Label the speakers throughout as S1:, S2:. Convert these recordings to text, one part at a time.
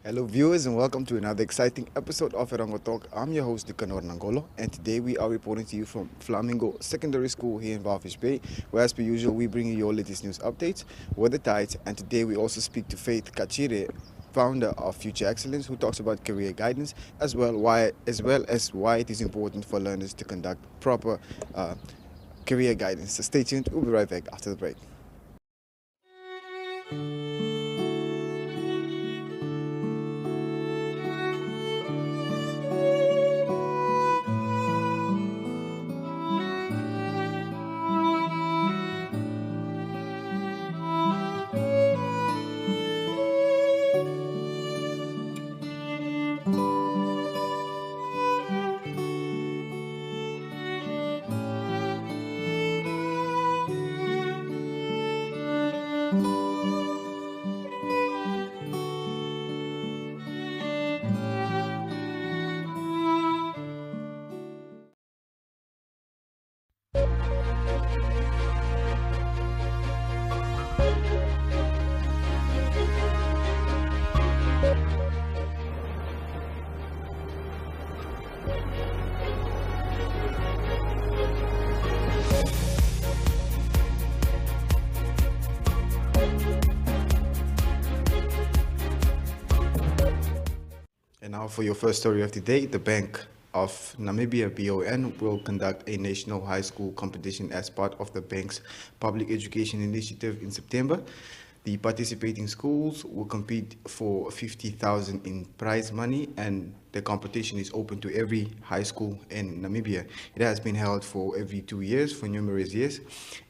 S1: Hello, viewers, and welcome to another exciting episode of Erongo Talk. I'm your host, Nicanor Nangolo, and today we are reporting to you from Flamingo Secondary School here in Walvis Bay, where, as per usual, we bring you your latest news updates, weather tides, and today we also speak to Faith Katjire, founder of Future Excellence, who talks about career guidance as why it is important for learners to conduct proper career guidance. So stay tuned. We'll be right back after the break. And now for your first story of the day, the Bank of Namibia BON will conduct a national high school competition as part of the bank's public education initiative in September. The participating schools will compete for 50,000 in prize money, and the competition is open to every high school in Namibia. It has been held for every 2 years for numerous years,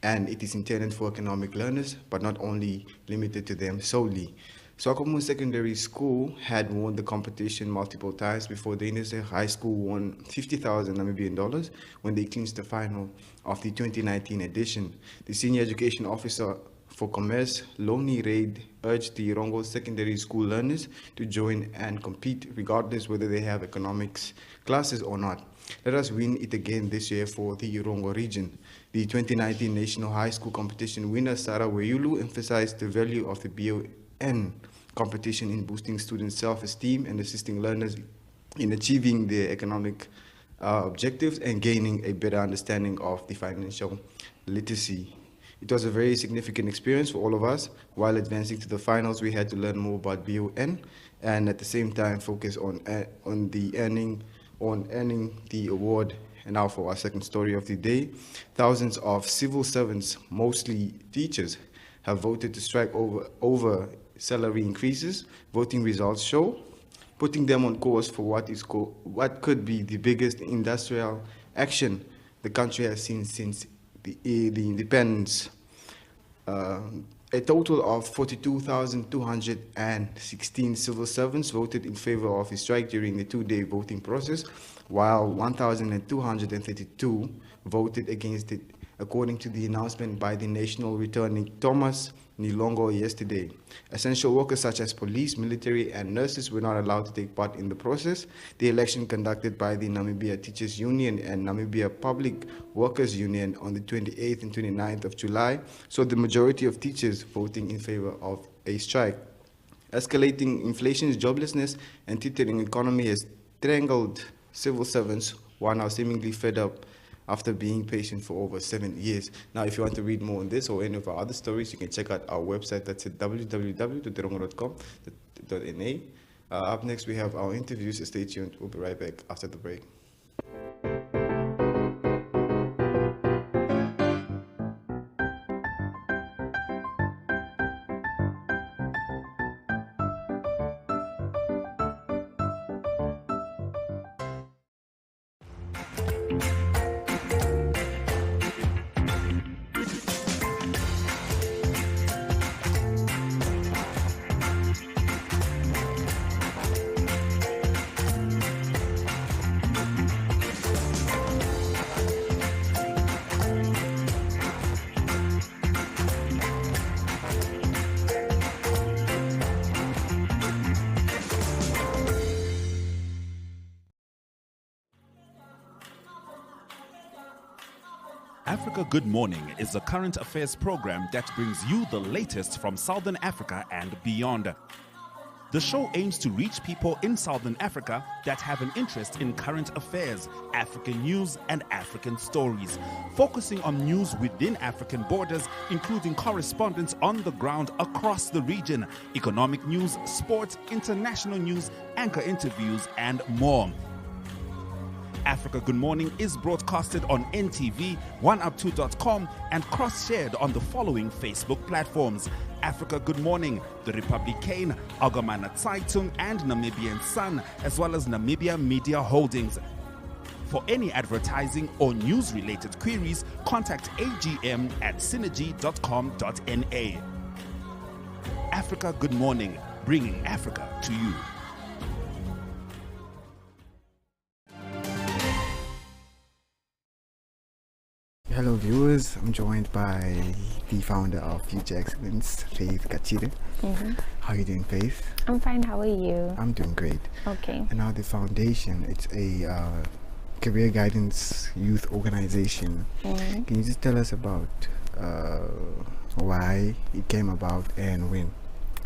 S1: and it is intended for economic learners, but not only limited to them solely. Swakopmund Secondary School had won the competition multiple times before the Inese High School won 50,000 Namibian dollars when they clinched the final of the 2019 edition. The senior education officer for Commerce, Loni Raid, urged the Erongo Secondary School learners to join and compete regardless whether they have economics classes or not. Let us win it again this year for the Erongo region. The 2019 National High School Competition winner Sarah Weyulu emphasized the value of the BON competition in boosting students' self-esteem and assisting learners in achieving their economic objectives and gaining a better understanding of the financial literacy. It was a very significant experience for all of us. While advancing to the finals, we had to learn more about BON and at the same time focus on earning the award. And now for our second story of the day, thousands of civil servants, mostly teachers, have voted to strike over salary increases. Voting results show, putting them on course for what could be the biggest industrial action the country has seen since the independence. A total of 42,216 civil servants voted in favor of a strike during the two-day voting process, while 1,232 voted against it, according to the announcement by the National Returning Thomas Nilongo yesterday. Essential workers such as police, military, and nurses were not allowed to take part in the process. The election conducted by the Namibia Teachers Union and Namibia Public Workers Union on the 28th and 29th of July saw the majority of teachers voting in favor of a strike. Escalating inflation, joblessness, and teetering economy has strangled civil servants who are now seemingly fed up after being patient for over 7 years. Now, if you want to read more on this or any of our other stories, you can check out our website. That's at www.erongo.com.na. Up next, we have our interviews. Stay tuned. We'll be right back after the break.
S2: Africa Good Morning is a current affairs program that brings you the latest from Southern Africa and beyond. The show aims to reach people in Southern Africa that have an interest in current affairs, African news, and African stories, focusing on news within African borders, including correspondence on the ground across the region, economic news, sports, international news, anchor interviews, and more. Africa Good Morning is broadcasted on NTV, 1up2.com, and cross-shared on the following Facebook platforms: Africa Good Morning, The Republican, Algemene Zeitung, and Namibian Sun, as well as Namibia Media Holdings. For any advertising or news-related queries, contact AGM at synergy.com.na. Africa Good Morning, bringing Africa to you.
S1: Hello viewers, I'm joined by the founder of Future Excellence, Faith Katjire. How are you doing, Faith?
S3: I'm fine, how are you?
S1: I'm doing great.
S3: Okay.
S1: And now the foundation, it's a career guidance youth organization. Can you just tell us about why it came about and when?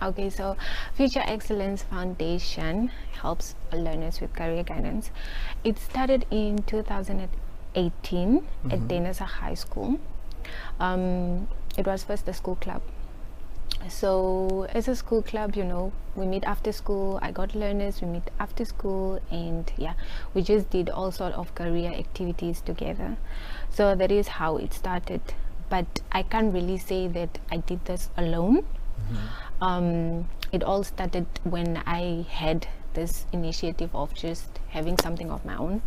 S3: Okay, so Future Excellence Foundation helps learners with career guidance. It started in 2018 at Denisa High School. It was first a school club. So as a school club, you know, we meet after school. I got learners, we meet after school, and yeah, we just did all sort of career activities together. So that is how it started. But I can't really say that I did this alone. It all started when I had this initiative of just having something of my own.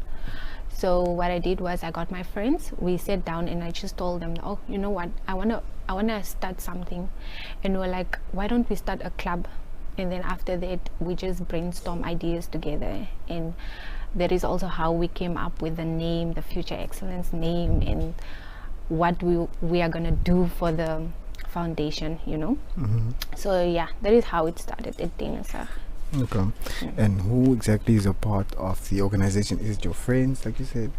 S3: So what I did was I got my friends, we sat down, and I just told them, oh, you know what, I wanna start something. And we're like, why don't we start a club? And then after that we just brainstorm ideas together, and that is also how we came up with the name, the Future Excellence name, and what we are gonna do for the foundation, you know. So yeah, that is how it started at Denisa.
S1: Okay. And who exactly is a part of the organization? Is it your friends, like you said?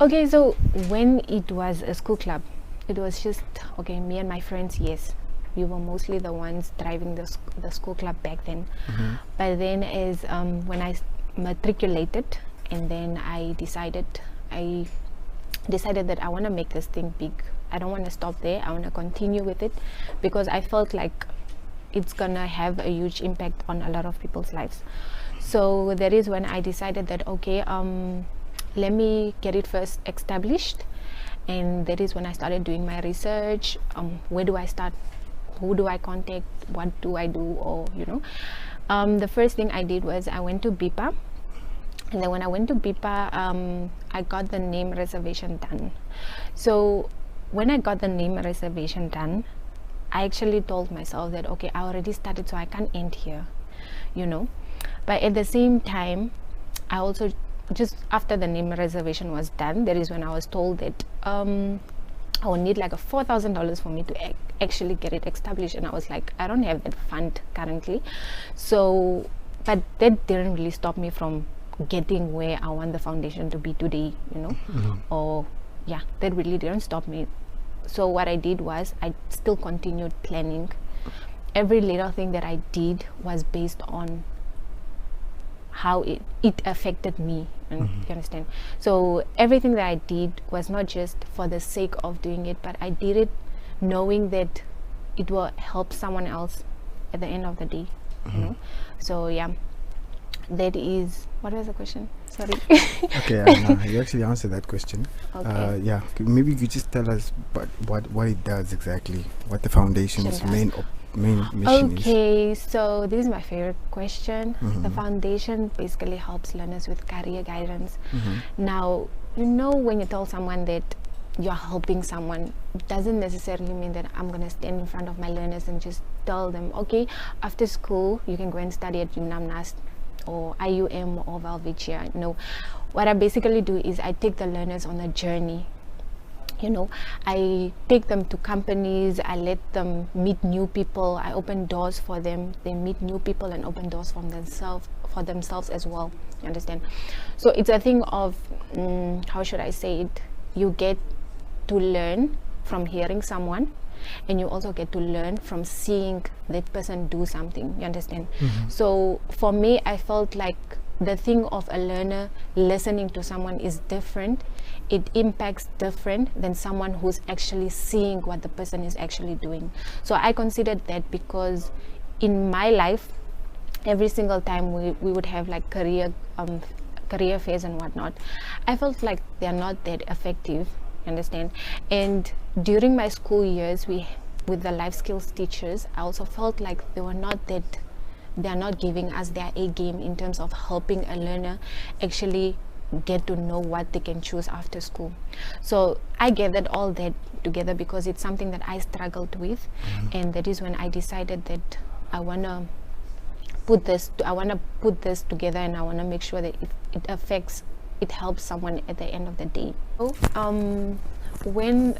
S3: Okay, so when it was a school club, it was just, okay, me and my friends, yes. We were mostly the ones driving the school club back then. But then as when I matriculated, and then I decided that I want to make this thing big. I don't want to stop there. I want to continue with it, because I felt like it's gonna have a huge impact on a lot of people's lives. So that is when I decided that, okay, let me get it first established. And that is when I started doing my research. Where do I start? Who do I contact? What do I do? Or, you know, the first thing I did was I went to BIPA. And then when I went to BIPA, I got the name reservation done. So when I got the name reservation done, I actually told myself that, okay, I already started, so I can't end here, you know. But at the same time, I also, just after the name reservation was done, that is when I was told that I would need like a $4,000 for me to actually get it established. And I was like, I don't have that fund currently. So, but that didn't really stop me from getting where I want the foundation to be today, you know. Or yeah, that really didn't stop me. So what I did was I still continued planning. Every little thing that I did was based on how it affected me, and you understand. So everything that I did was not just for the sake of doing it, but I did it knowing that it will help someone else at the end of the day, you know. So yeah, that is, what was the question? Sorry.
S1: Okay, you actually answered that question.
S3: Okay.
S1: Yeah, maybe you could just tell us what it does exactly, what the foundation's main mission is.
S3: Okay, so this is my favorite question. The foundation basically helps learners with career guidance. Now, you know, when you tell someone that you're helping someone, it doesn't necessarily mean that I'm going to stand in front of my learners and just tell them, okay, after school you can go and study at UNAMNAST or IUM or Walvis Bay. No, what I basically do is I take the learners on a journey. You know, I take them to companies, I let them meet new people, I open doors for them, they meet new people and open doors for themselves as well, you understand? So it's a thing of, how should I say it, you get to learn from hearing someone, and you also get to learn from seeing that person do something, you understand? So for me, I felt like the thing of a learner listening to someone is different. It impacts different than someone who's actually seeing what the person is actually doing. So I considered that, because in my life, every single time we would have like career fairs and whatnot, I felt like they're not that effective, you understand? And during my school years, with the life skills teachers, I also felt like they're not giving us their A game in terms of helping a learner actually get to know what they can choose after school. So I gathered all that together because it's something that I struggled with, and that is when I decided that I want to put this together, and I want to make sure that it helps someone at the end of the day. So, when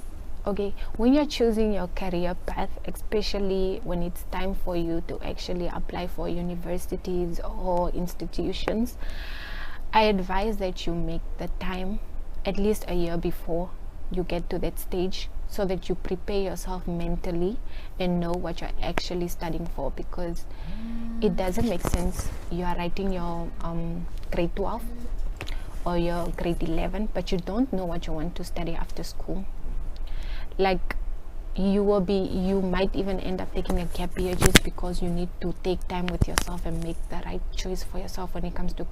S3: you're choosing your career path, especially when it's time for you to actually apply for universities or institutions, I advise that you make the time at least a year before you get to that stage, so that you prepare yourself mentally and know what you're actually studying for, because it doesn't make sense you are writing your grade 12 or your grade 11, but you don't know what you want to study after school. Like, you might even end up taking a gap year just because you need to take time with yourself and make the right choice for yourself when it comes to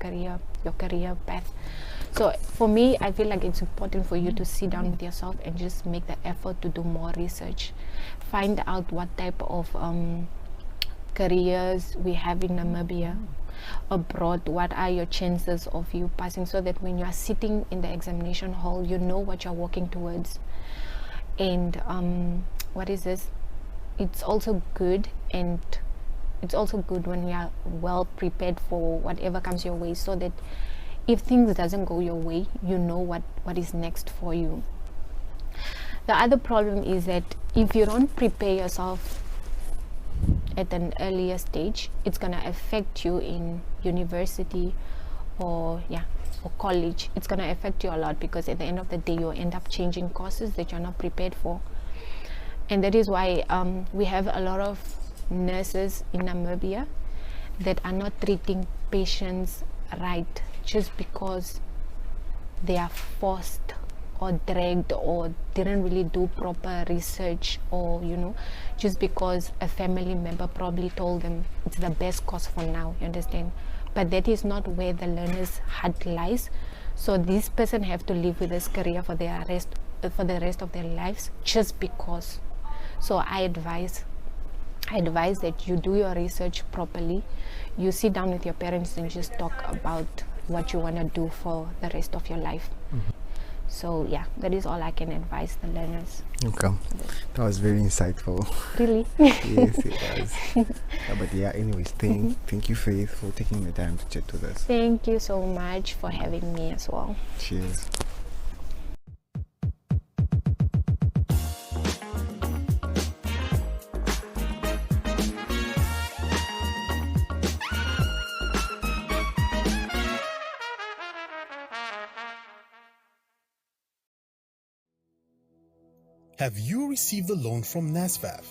S3: your career path. So for me, I feel like it's important for you to sit down with yourself and just make the effort to do more research. Find out what type of careers we have in Namibia, abroad. What are your chances of you passing, so that when you are sitting in the examination hall, you know what you're working towards. And what is this? It's also good when we are well prepared for whatever comes your way, so that if things doesn't go your way, you know what is next for you. The other problem is that if you don't prepare yourself at an earlier stage, it's gonna affect you in university or college. It's gonna affect you a lot, because at the end of the day, you'll end up changing courses that you're not prepared for. And that is why we have a lot of nurses in Namibia that are not treating patients right, just because they are forced or dragged or didn't really do proper research, or just because a family member probably told them it's the best course for now, you understand? But that is not where the learner's heart lies. So this person have to live with this career for the rest of their lives, just because. So I advise that you do your research properly. You sit down with your parents and just talk about what you want to do for the rest of your life. So that is all I can advise the learners.
S1: Okay, that was very insightful.
S3: Really?
S1: Yes, it was. But anyways, thank you, Faith, for taking the time to chat with us.
S3: Thank you so much for having me as well.
S1: Cheers.
S4: Have you received a loan from NSFAF?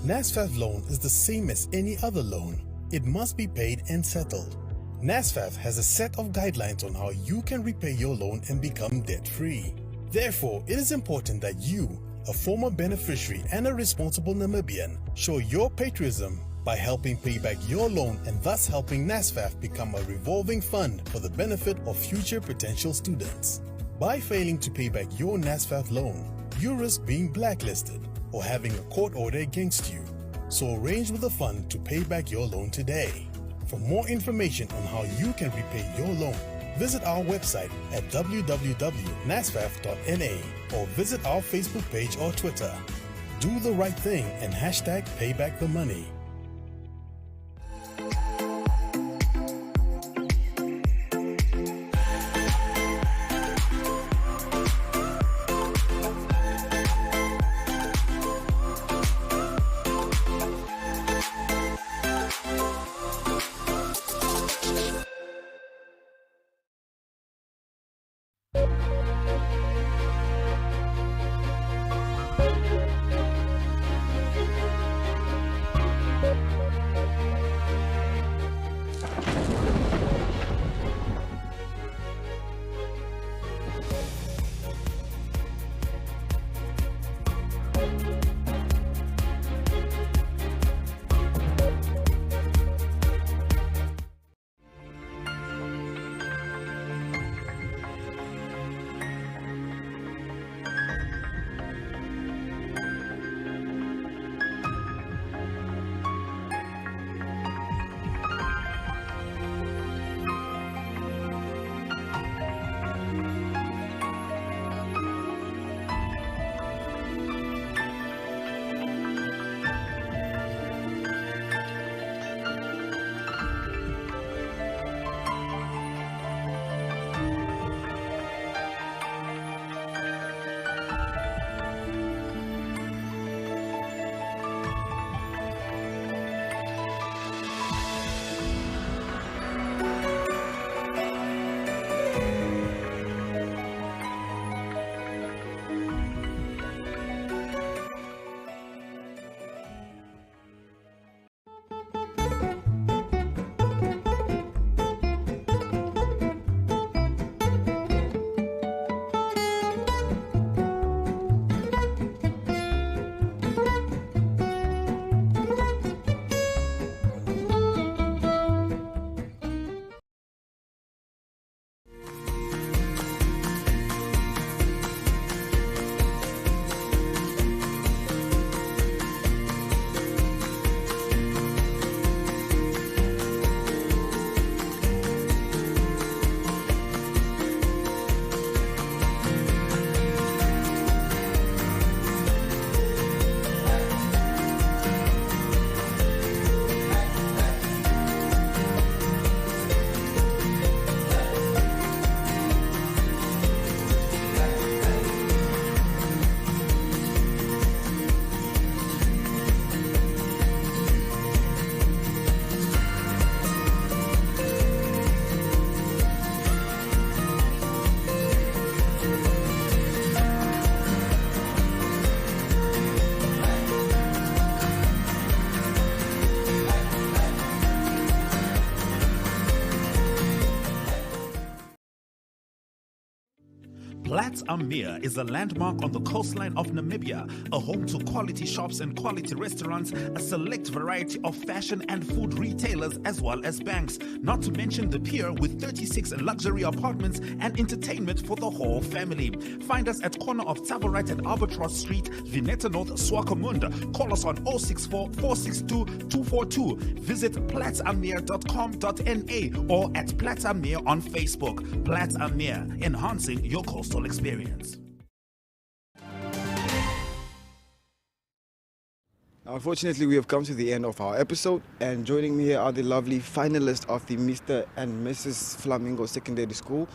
S4: NSFAF loan is the same as any other loan. It must be paid and settled. NSFAF has a set of guidelines on how you can repay your loan and become debt-free. Therefore, it is important that you, a former beneficiary and a responsible Namibian, show your patriotism by helping pay back your loan and thus helping NSFAF become a revolving fund for the benefit of future potential students. By failing to pay back your NSFAF loan, you risk being blacklisted or having a court order against you. So arrange with the fund to pay back your loan today. For more information on how you can repay your loan, visit our website at www.nasfaf.na or visit our Facebook page or Twitter. Do the right thing and #paybackthemoney.
S2: Platz am Meer is a landmark on the coastline of Namibia, a home to quality shops and quality restaurants, a select variety of fashion and food retailers, as well as banks. Not to mention the pier with 36 luxury apartments and entertainment for the whole family. Find us at corner of Tabarite and Albatross Street, Vineta North, Swakopmund. Call us on 064 462 242. Visit platzammeer.com.na or at Platz am Meer on Facebook. Platz am Meer, enhancing your coastal experience.
S1: Unfortunately, we have come to the end of our episode, and joining me here are the lovely finalists of the Mr. and Mrs. Flamingo Secondary School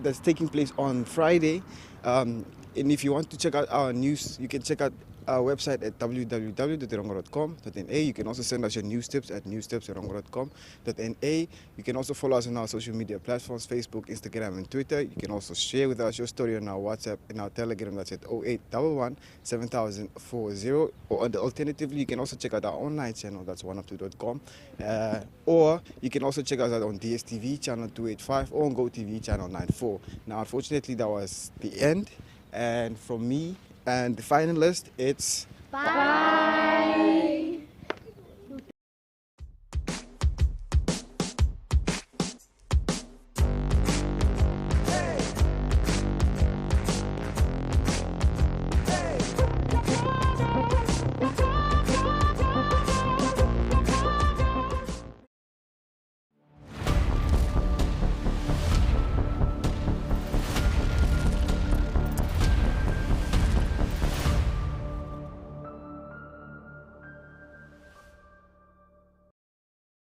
S1: that's taking place on Friday. And if you want to check out our news, you can check out our website at www.erongo.com.na. You can also send us your news tips at newstips@erongo.com.na. You can also follow us on our social media platforms, Facebook, Instagram, and Twitter. You can also share with us your story on our WhatsApp and our Telegram. That's at 0811 7040. Or alternatively, you can also check out our online channel. That's oneoftwo.com. Or you can also check us out on DSTV channel 285 or on GoTV channel 94. Now, unfortunately, that was the end. And from me and the finalist, it's
S3: Bye.